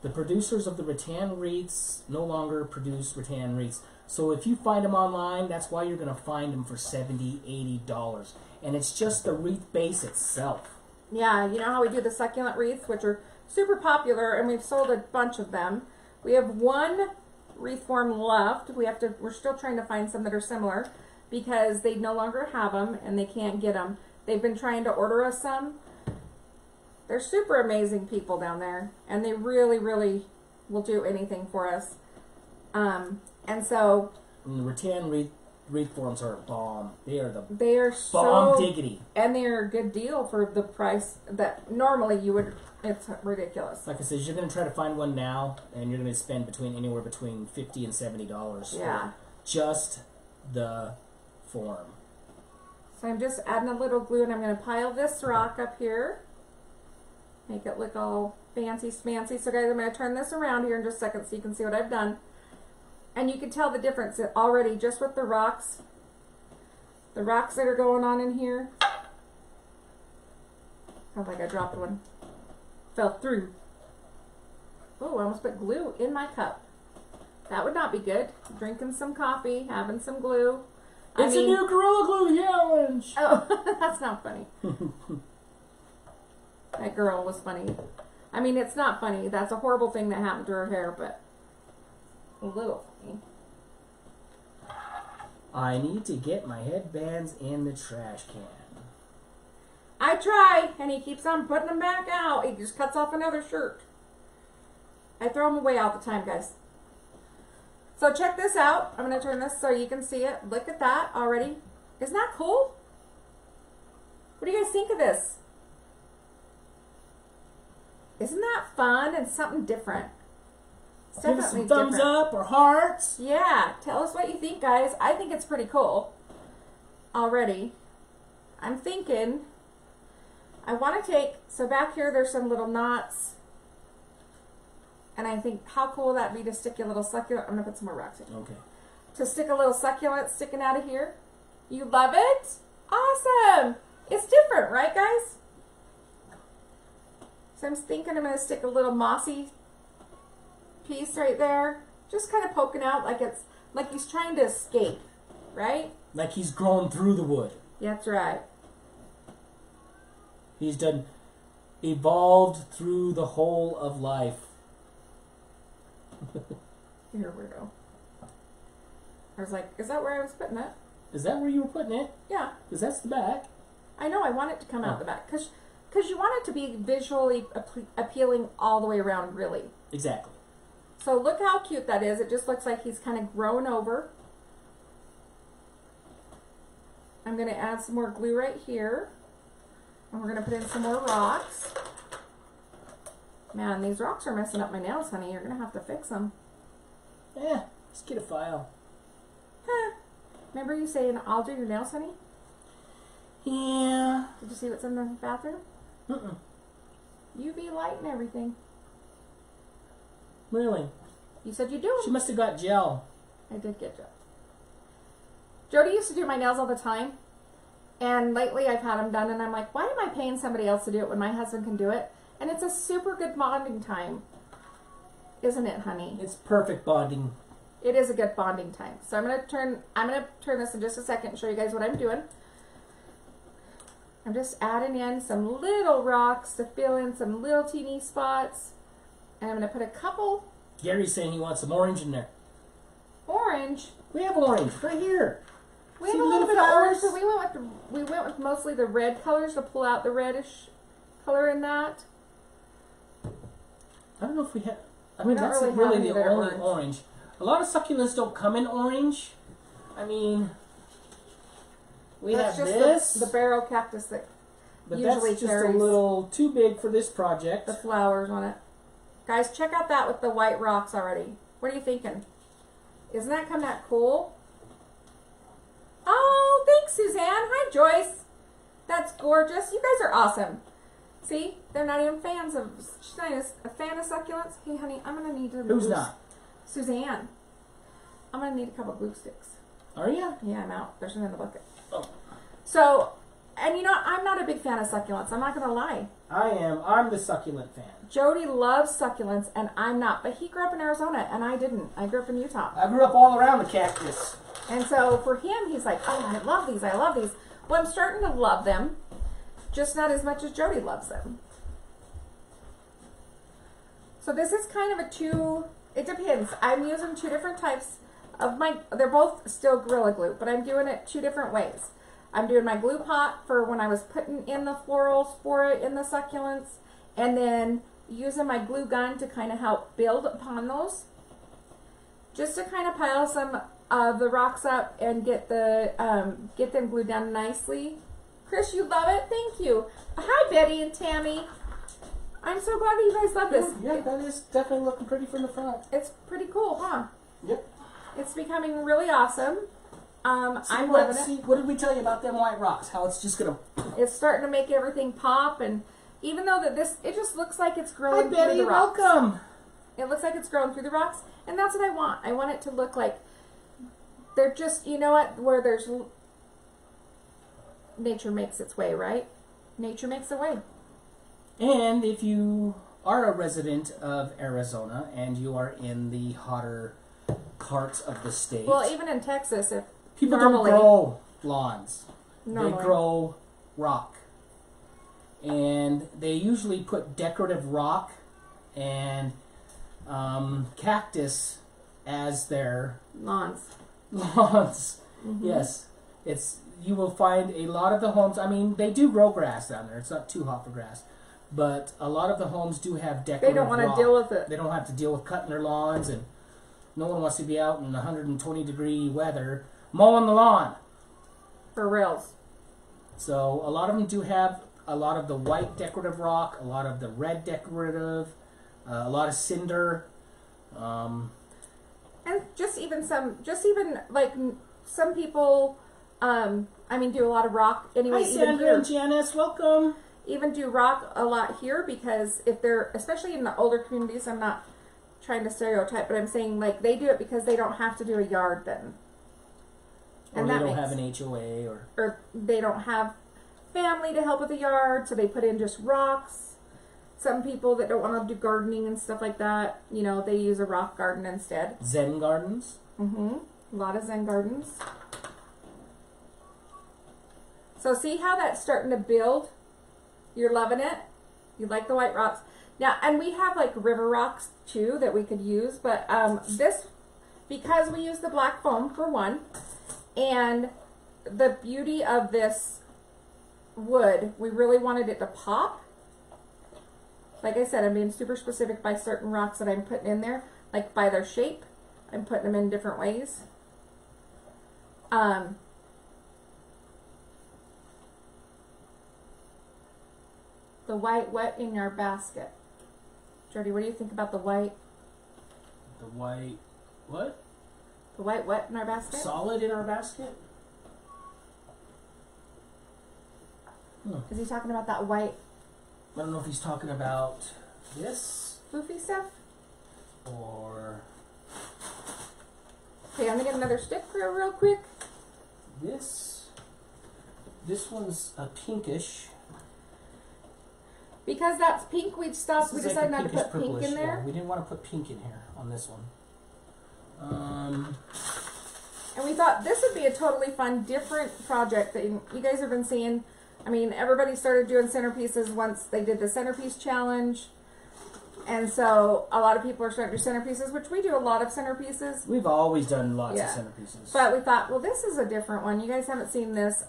The producers of the rattan wreaths no longer produce rattan wreaths. So if you find them online, that's why you're going to find them for $70, $80, and it's just the wreath base itself. Yeah, you know how we do the succulent wreaths, which are super popular, and we've sold a bunch of them. We have one wreath form left. We're still trying to find some that are similar because they no longer have them and they can't get them. They've been trying to order us some. They're super amazing people down there, and they really, really will do anything for us. And the rattan wreath forms are a bomb. They are bomb diggity, and they're a good deal for the price that normally you would. It's ridiculous. Like I said, you're going to try to find one now, and you're going to spend anywhere between $50 and $70 for just the form. So I'm just adding a little glue, and I'm going to pile this rock up here. Make it look all fancy smancy. So guys, I'm going to turn this around here in just a second so you can see what I've done. And you can tell the difference already just with the rocks. The rocks that are going on in here. Sounds like I dropped one. Fell through. Oh, I almost put glue in my cup. That would not be good. Drinking some coffee, having some glue. It's a new Gorilla Glue challenge! Oh, that's not funny. That girl was funny. I mean, it's not funny. That's a horrible thing that happened to her hair, but a little funny. I need to get my headbands in the trash can. I try, and he keeps on putting them back out. He just cuts off another shirt. I throw them away all the time, guys. So check this out. I'm going to turn this so you can see it. Look at that already. Isn't that cool? What do you guys think of this? Isn't that fun and something different? It's Give us definitely some thumbs different. up or hearts. Yeah, tell us what you think, guys. I think it's pretty cool already. I'm thinking I want to take, so back here there's some little knots. And I think how cool would that be to stick a little succulent. I'm going to put some more rocks in. Okay. To stick a little succulent sticking out of here. You love it? Awesome. It's different, right, guys? So I'm thinking I'm going to stick a little mossy piece right there. Just kind of poking out like it's like he's trying to escape, right? Like he's grown through the wood. That's right. He's done evolved through the whole of life. Here we go. I was like, is that where I was putting it? Is that where you were putting it? Yeah. Because that's the back. I know, I want it to come out the back. Because you want it to be visually appealing all the way around, really. Exactly. So look how cute that is. It just looks like he's kind of grown over. I'm going to add some more glue right here. And we're going to put in some more rocks. Man, these rocks are messing up my nails, honey. You're going to have to fix them. Yeah, let's get a file. Huh. Remember you saying, I'll do your nails, honey? Yeah. Did you see what's in the bathroom? Mm-mm. UV light and everything. Really? You said you do. She must have got gel. I did get gel. Jody used to do my nails all the time. And lately I've had them done and I'm like, why am I paying somebody else to do it when my husband can do it? And it's a super good bonding time. Isn't it, honey? It's perfect bonding. It is a good bonding time. So I'm gonna turn this in just a second and show you guys what I'm doing. I'm just adding in some little rocks to fill in some little teeny spots. And I'm gonna put a couple Gary's saying he wants some orange in there. orange. We have orange right here. We See have a the little bit little of orange, flowers? so we went with mostly the red colors to pull out the reddish color in that. I don't know if we have. I mean, don't that's really really have the any that are only orange. A lot of succulents don't come in orange. I mean, we That's have just this, the barrel cactus that but usually that's just carries a little too big for this project. the flowers on it. Guys, check out that with the white rocks already. What are you thinking? Isn't that kind of cool? Oh, thanks, Suzanne. Hi, Joyce. That's gorgeous. You guys are awesome. See, they're not even fans of. She's not even a fan of succulents. Hey, honey, I'm gonna need to. Who's not? Suzanne. I'm gonna need a couple glue sticks. Are you? Yeah, I'm out. There's some in the bucket. Oh. So, and you know, I'm not a big fan of succulents. I'm not gonna lie. I am. I'm the succulent fan. Jody loves succulents, and I'm not. But he grew up in Arizona, and I didn't. I grew up in Utah. I grew up all around the cactus. And so for him, he's like, oh, I love these. I love these. Well, I'm starting to love them, just not as much as Jody loves them. So this is kind of a it depends. I'm using two different types of they're both still Gorilla Glue, but I'm doing it two different ways. I'm doing my glue pot for when I was putting in the florals for it in the succulents, and then using my glue gun to kind of help build upon those. Just to kind of pile some of the rocks up and get them glued down nicely. Chris, you love it? Thank you. Hi, Betty and Tammy. I'm so glad that you guys love this. Yeah, that is definitely looking pretty from the front. It's pretty cool, huh? Yep. It's becoming really awesome. I'm loving it. What did we tell you about them white rocks? How it's just gonna. It's starting to make everything pop, and even though it just looks like it's growing Hi, Betty. through the rocks. Welcome. It looks like it's growing through the rocks, and that's what I want. I want it to look like they're just, you know what, where there's nature makes its way, right? Nature makes a way. And if you are a resident of Arizona and you are in the hotter parts of the state, Well, even in Texas, if people normally, don't grow lawns. Normally. They grow rock. And they usually put decorative rock and cactus as their lawns. lawns. Mm-hmm. Yes. You will find a lot of the homes, I mean, they do grow grass down there. It's not too hot for grass. But a lot of the homes do have decorative They don't want rock. to deal with it. They don't have to deal with cutting their lawns, and no one wants to be out in 120-degree weather mowing the lawn. For reals. So a lot of them do have a lot of the white decorative rock, a lot of the red decorative, a lot of cinder. And just even like some people, do a lot of rock anyway. Hi, Sandra and Janice, welcome. Even do rock a lot here because if they're, especially in the older communities, I'm not trying to stereotype, but I'm saying like they do it because they don't have to do a yard then. Or they don't have an HOA or they don't have family to help with the yard, so they put in just rocks. Some people that don't want to do gardening and stuff like that, they use a rock garden instead. Zen gardens. A lot of Zen gardens. So see how that's starting to build? You're loving it? You like the white rocks? Now, and we have like river rocks too that we could use, but this, because we use the black foam for one, and the beauty of this wood, we really wanted it to pop. Like I said, I'm being super specific by certain rocks that I'm putting in there, like by their shape. I'm putting them in different ways. The white wet in your basket. Jody, what do you think about the white? The white, what? The white wet in our basket? Solid in our basket? Is he talking about that white? I don't know if he's talking about this. Floofy stuff? Or okay, I'm gonna get another stick for real quick. This one's a pinkish. Because that's pink, we decided like not to put pink in there. Yeah, we didn't want to put pink in here on this one. And we thought this would be a totally fun, different project that you guys have been seeing. Everybody started doing centerpieces once they did the centerpiece challenge. And so a lot of people are starting to do centerpieces, which we do a lot of centerpieces. We've always done lots of centerpieces. But we thought, well, this is a different one. You guys haven't seen this.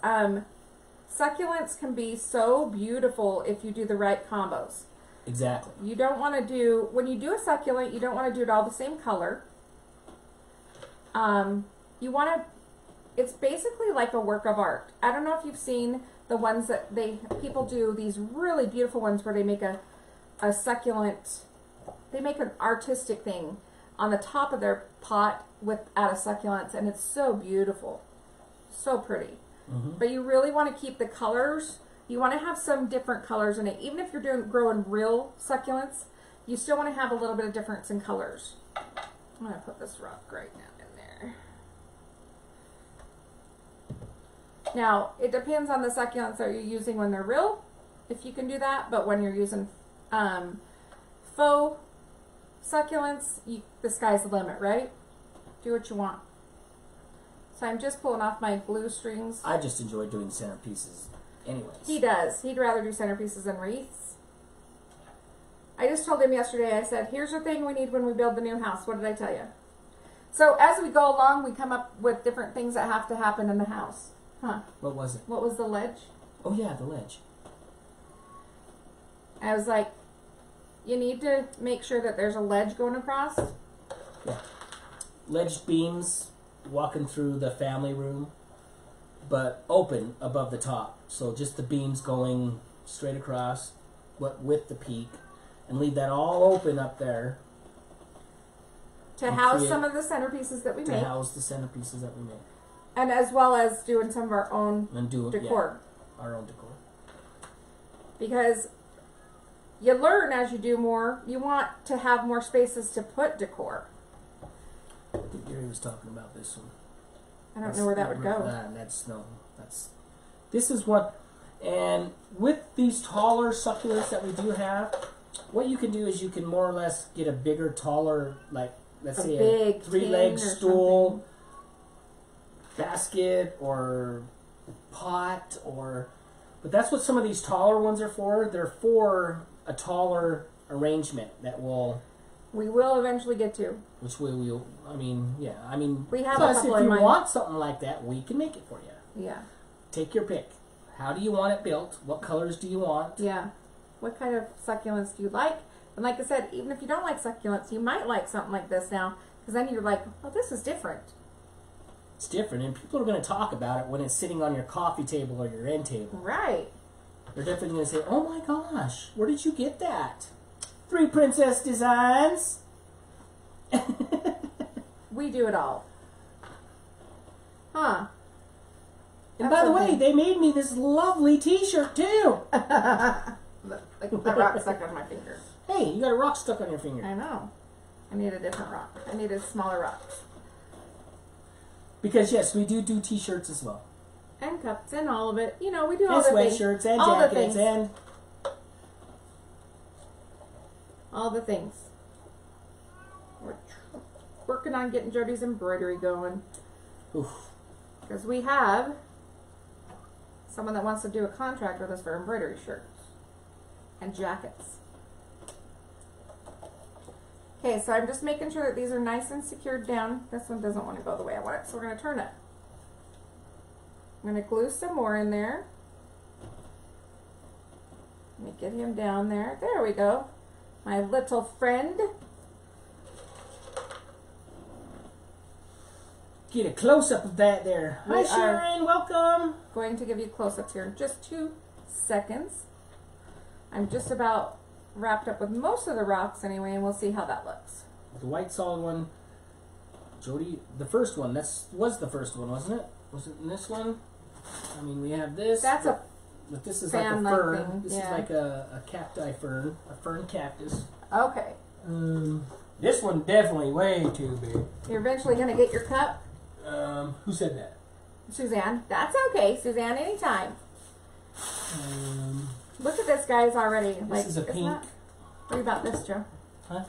Succulents can be so beautiful if you do the right combos. Exactly. You don't want to do, when you do a succulent, you don't want to do it all the same color. You want to, it's basically like a work of art. I don't know if you've seen the ones that people do, these really beautiful ones where they make a succulent, they make an artistic thing on the top of their pot out of succulents, and it's so beautiful, so pretty. But you really want to keep the colors. You want to have some different colors in it. Even if you're growing real succulents, you still want to have a little bit of difference in colors. I'm going to put this rock right now in there. Now, it depends on the succulents that you're using when they're real, if you can do that. But when you're using faux succulents, the sky's the limit, right? Do what you want. So I'm just pulling off my glue strings. I just enjoy doing centerpieces anyways. He does. He'd rather do centerpieces than wreaths. I just told him yesterday, I said, here's the thing we need when we build the new house. What did I tell you? So as we go along, we come up with different things that have to happen in the house. Huh? What was it? What was the ledge? Oh yeah, the ledge. I was like, you need to make sure that there's a ledge going across. Yeah. Ledged beams walking through the family room, but open above the top. So just the beams going straight across with the peak, and leave that all open up there. To house some of the centerpieces that we make. To house the centerpieces that we make. And as well as doing some of our own decor. Yeah, our own decor. Because you learn as you do more, you want to have more spaces to put decor. I think Gary was talking about this one. I don't know where that would go. This is what, and with these taller succulents that we do have, what you can do is you can more or less get a bigger, taller, like, let's say a 3-leg stool, basket, or pot, but that's what some of these taller ones are for. They're for a taller arrangement that we will eventually get to. Which we will, we have plus a couple if you in mind. want something like that, we can make it for you. Yeah. Take your pick. How do you want it built? What colors do you want? Yeah. What kind of succulents do you like? And like I said, even if you don't like succulents, you might like something like this now, because then you're like, oh, this is different. It's different, and people are going to talk about it when it's sitting on your coffee table or your end table. Right. They're definitely going to say, oh my gosh, where did you get that? 3 Princess Designs. We do it all. Huh. And by the way, they made me this lovely t-shirt too. The rock stuck on my finger. Hey, you got a rock stuck on your finger. I know. I need a different rock. I need a smaller rock. Because yes, we do t-shirts as well. And cups and all of it. You know, we do all and the things. sweatshirts and all jackets and... all the things. We're working on getting Jody's embroidery going. Because we have someone that wants to do a contract with us for embroidery shirts and jackets. Okay, so I'm just making sure that these are nice and secured down. This one doesn't want to go the way I want it, so we're going to turn it. I'm going to glue some more in there. Let me get him down there. There we go. My little friend. Get a close-up of that there. Hi, Sharon. Welcome. Going to give you close-ups here in just 2 seconds. I'm just about wrapped up with most of the rocks anyway, and we'll see how that looks. The white solid one, Jody, the first one, was the first one, wasn't it? Was it in this one? I mean, we have this. That's but this is like a fern. Thing. This is like a cacti fern, a fern cactus. Okay. This one definitely way too big. You're eventually going to get your cup? Who said that? Suzanne. That's okay, Suzanne, anytime. Look at this, guys, already. This is a pink. What about this, Joe? Huh?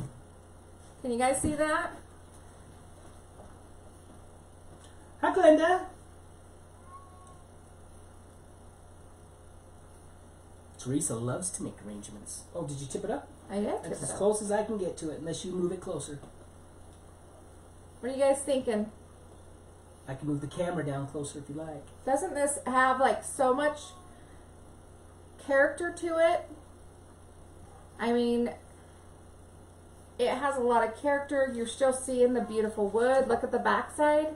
Can you guys see that? Hi, Glenda. Teresa loves to make arrangements. Oh, did you tip it up? I did. That's as close as I can get to it, unless you move it closer. What are you guys thinking? I can move the camera down closer if you like. Doesn't this have like so much character to it? I mean, it has a lot of character. You're still seeing the beautiful wood. Look at the backside.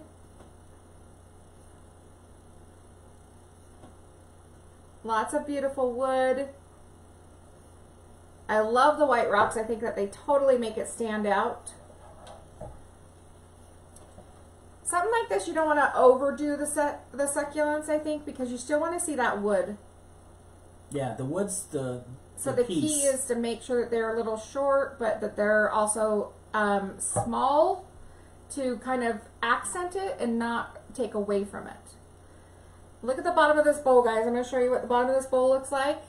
Lots of beautiful wood. I love the white rocks. I think that they totally make it stand out. Something like this, you don't want to overdo the succulents, I think, because you still want to see that wood. Yeah, the wood's the key is to make sure that they're a little short, but that they're also small to kind of accent it and not take away from it. Look at the bottom of this bowl, guys. I'm going to show you what the bottom of this bowl looks like.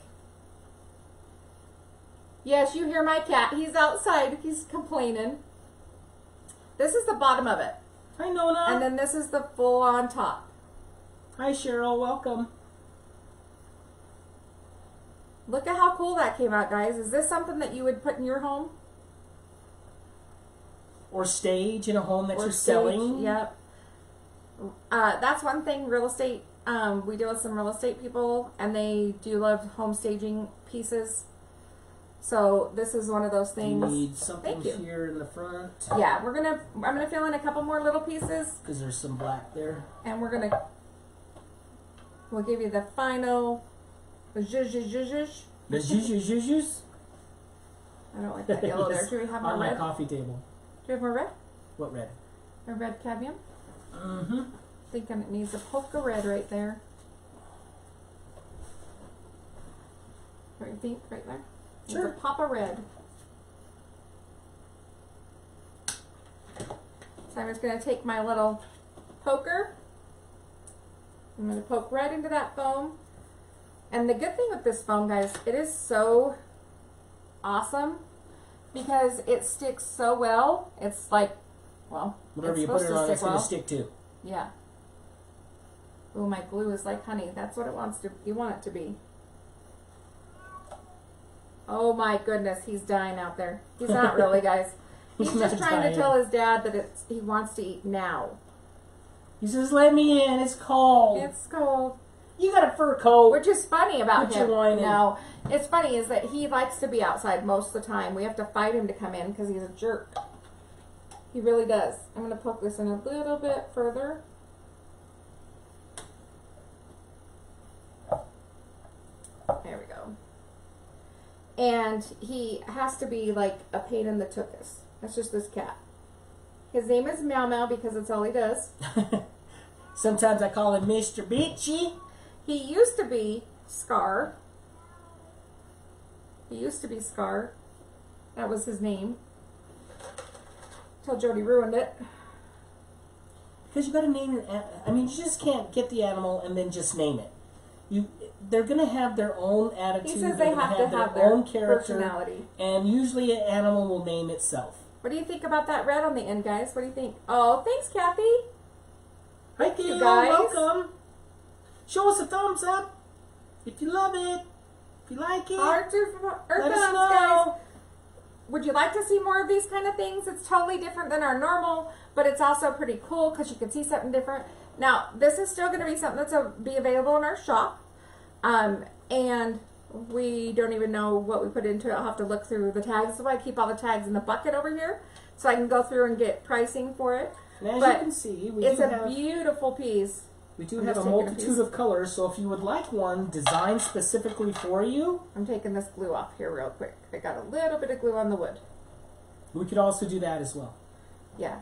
Yes, you hear my cat. He's outside. He's complaining. This is the bottom of it. Hi, Nona. And then this is the full on top. Hi, Cheryl. Welcome. Look at how cool that came out, guys. Is this something that you would put in your home? Or stage in a home that you're selling? Yep. That's one thing, real estate. We deal with some real estate people, and they do love home staging pieces. So this is one of those things. You need something here in the front. Yeah, I'm gonna fill in a couple more little pieces. Because there's some black there. And we'll give you the final zhuzh. The zhuzh? I don't like that yellow there. Do we have more on red? my coffee table. Do we have more red? What red? A red cadmium? Mm-hmm. Thinking it needs a poke of red right there. What do you think? Right there? Sure. Needs a pop of red. So I'm just going to take my little poker. I'm going to poke right into that foam. And the good thing with this foam, guys, it is so awesome because it sticks so well. It's like, well, whatever you put it on, it's going to stick to. Yeah. Oh, my glue is like honey. That's what it wants to. You want it to be. Oh my goodness, he's dying out there. He's not really, guys. He's just trying to tell his dad that he wants to eat now. He says, "Let me in. It's cold." It's cold. You got a fur coat. Which is funny about him. No, it's funny is that he likes to be outside most of the time. We have to fight him to come in because he's a jerk. He really does. I'm going to poke this in a little bit There we go. And he has to be like a pain in the tuchus. That's just this cat. His name is Meow Meow because that's all he does. Sometimes I call him Mr. Bitchy. He used to be Scar. That was his name. Till Jody ruined it. Because you got to name your. I mean, you just can't get the animal and then just name it. They're going to have their own attitude. He says they have to have their own character, personality. And usually an animal will name itself. What do you think about that red on the end, guys? What do you think? Oh, thanks, Kathy. Thank you, guys. Welcome. Show us a thumbs up if you love it. If you like it. Let us know. Guys. Would you like to see more of these kind of things? It's totally different than our normal, but it's also pretty cool because you can see something different. Now, this is still going to be something that's be available in our shop. And we don't even know what we put into it. I'll have to look through the tags. That's why I keep all the tags in the bucket over here, so I can go through and get pricing for it. And as you can see, it's a beautiful piece. We do have a multitude of colors, so if you would like one designed specifically for you... I'm taking this glue off here real quick. I got a little bit of glue on the wood. We could also do that as well. Yeah.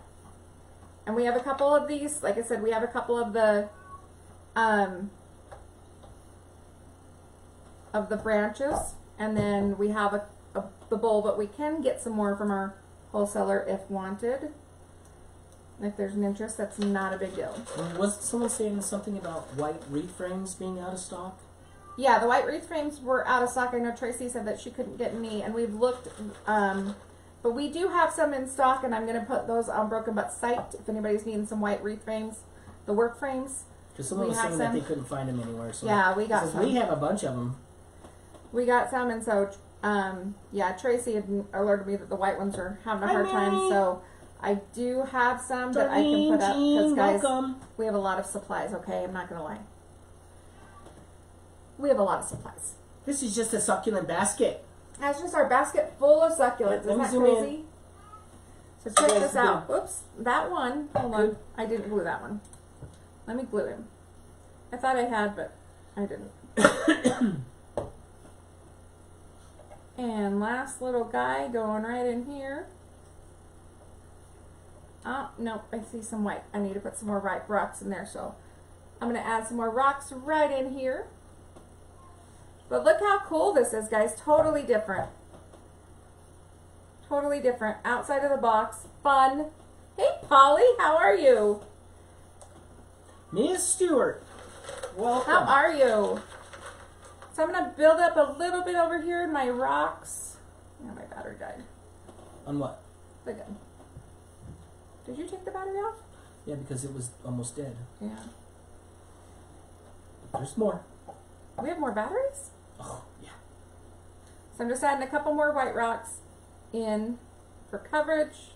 And we have a couple of these. Like I said, we have a couple of the branches. And then we have the bowl, but we can get some more from our wholesaler if wanted. If there's an interest, that's not a big deal. Was someone saying something about white wreath frames being out of stock? Yeah, the white wreath frames were out of stock. I know Tracy said that she couldn't get any, and we've looked, but we do have some in stock, and I'm going to put those on Broken Butt site if anybody's needing some white wreath frames, the work frames. Because someone was saying that they couldn't find them anywhere. So yeah, we got some. We have a bunch of them. We got some, and so, yeah, Tracy had alerted me that the white ones are having a hard time, so... I do have some that I can put up because, guys, we have a lot of supplies, okay? I'm not going to lie. We have a lot of supplies. This is just a succulent basket. That's just our basket full of succulents. Isn't that crazy? So check this out. Whoops. That one. Hold on. I didn't glue that one. Let me glue him. I thought I had, but I didn't. And last little guy going right in here. Oh, no, I see some white. I need to put some more rocks in there, so I'm going to add some more rocks right in here. But look how cool this is, guys. Totally different. Totally different. Outside of the box. Fun. Hey, Polly, how are you? Miss Stewart, welcome. How are you? So I'm going to build up a little bit over here in my rocks. Oh, my battery died. On what? The gun. Did you take the battery off? Yeah, because it was almost dead. Yeah. There's more. We have more batteries? Oh, yeah. So I'm just adding a couple more white rocks in for coverage.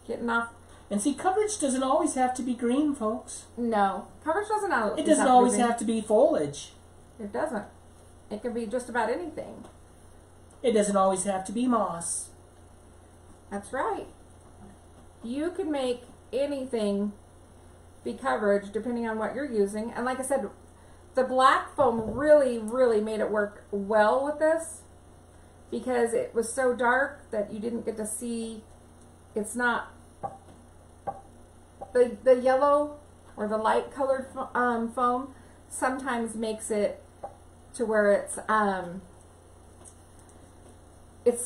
Getting off. And see, coverage doesn't always have to be green, folks. No. Coverage doesn't always It doesn't always have to be foliage. It doesn't. It can be just about anything. It doesn't always have to be moss. That's right. You can make anything be coverage depending on what you're using. And like I said, the black foam really, really made it work well with this because it was so dark that you didn't get to see. It's not the yellow or the light colored foam sometimes makes it to where it's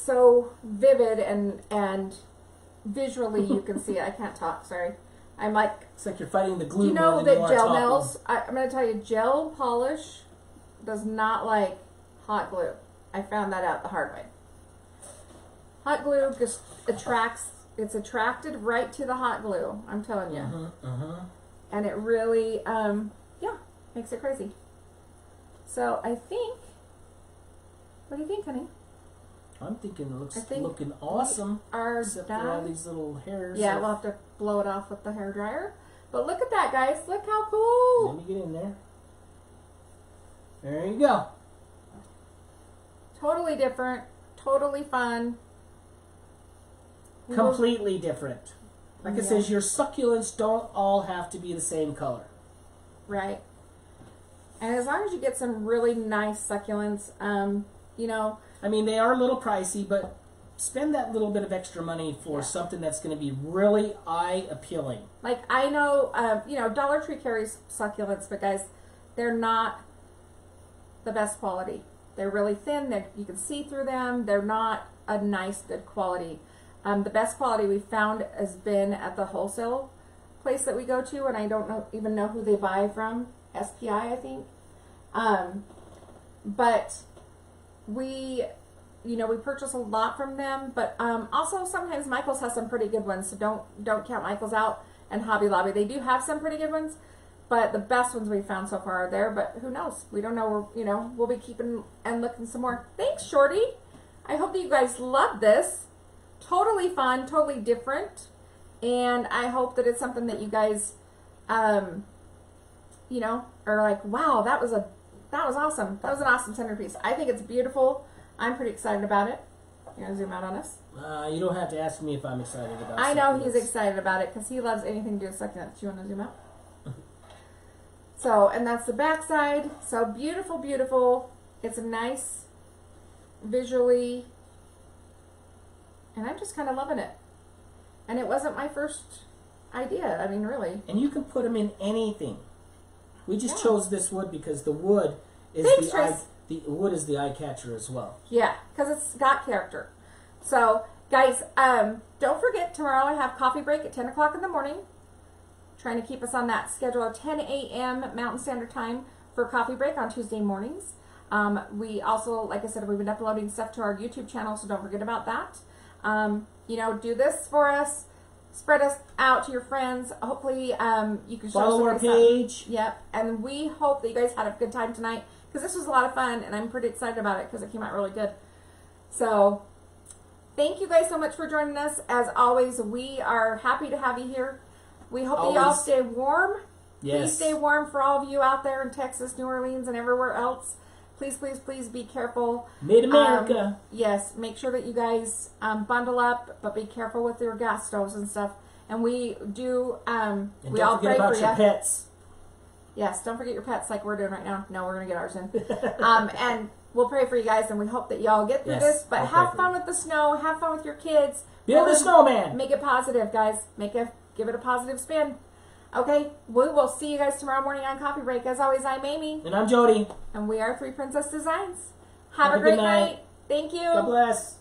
so vivid and visually you can see it. I can't talk, sorry. I'm like... It's like you're fighting the glue. You know that gel nails, I'm going to tell you, gel polish does not like hot glue. I found that out the hard way. Hot glue just attracts, it's attracted right to the hot glue. I'm telling you. And it really, yeah, makes it crazy. So I think, what do you think, honey? I'm thinking it looks looking awesome. Except for all these little hairs. Yeah, we'll have to blow it off with the hair dryer. But look at that, guys. Look how cool. Let me get in there. There you go. Totally different. Totally fun. Completely different. Like it says, your succulents don't all have to be the same color. Right. And as long as you get some really nice succulents, you know. I mean, they are a little pricey, but spend that little bit of extra money for something that's going to be really eye appealing. Like I know, you know, Dollar Tree carries succulents, but guys, they're not the best quality. They're really thin. You can see through them. They're not a nice, good quality. The best quality we found has been at the wholesale place that we go to, and I don't even know who they buy from. SPI, I think. But we, you know, we purchase a lot from them, but also sometimes Michael's has some pretty good ones, so don't count Michael's out. And Hobby Lobby, they do have some pretty good ones, but the best ones we found so far are there. But who knows? We don't know. You know, we'll be keeping and looking some more. Thanks, Shorty. I hope that you guys love this. Totally fun, totally different, and I hope that it's something that you guys, you know, are like, wow, that was awesome. That was an awesome centerpiece. I think it's beautiful. I'm pretty excited about it. You gonna zoom out on us? You don't have to ask me if I'm excited about it. I know he's excited about it because he loves anything to do with succulents. Do you want to zoom out? So, and that's the back side. So beautiful, beautiful. It's a nice visually, and I'm just kind of loving it. And it wasn't my first idea. I mean, really. And you can put them in anything. We just chose this wood because the wood is the wood is the eye catcher as well. Yeah, because it's got character. So, guys, don't forget tomorrow I have coffee break at 10 o'clock in the morning. Trying to keep us on that schedule of 10 a.m. Mountain Standard Time for coffee break on Tuesday mornings. We also, like I said, we've been uploading stuff to our YouTube channel, so don't forget about that. You know, do this for us. Spread us out to your friends. Hopefully, you can follow our page. Yep. And we hope that you guys had a good time tonight because this was a lot of fun, and I'm pretty excited about it because it came out really good. So, thank you guys so much for joining us. As always, we are happy to have you here. We hope that y'all stay warm. Yes. Please stay warm for all of you out there in Texas, New Orleans, and everywhere else. Please, please, please be careful. Made America. Yes, make sure that you guys bundle up, but be careful with your gas stoves and stuff. And we do, and we all pray for you. Don't forget about your pets. Yes, don't forget your pets like we're doing right now. No, we're going to get ours in. And we'll pray for you guys, and we hope that y'all get through this. But have fun with the snow. Have fun with your kids. Build a snowman. Make it positive, guys. Give it a positive spin. Okay, we will see you guys tomorrow morning on Coffee Break. As always, I'm Amy. And I'm Jody. And we are Three Princess Designs. Have a great night. Thank you. God bless.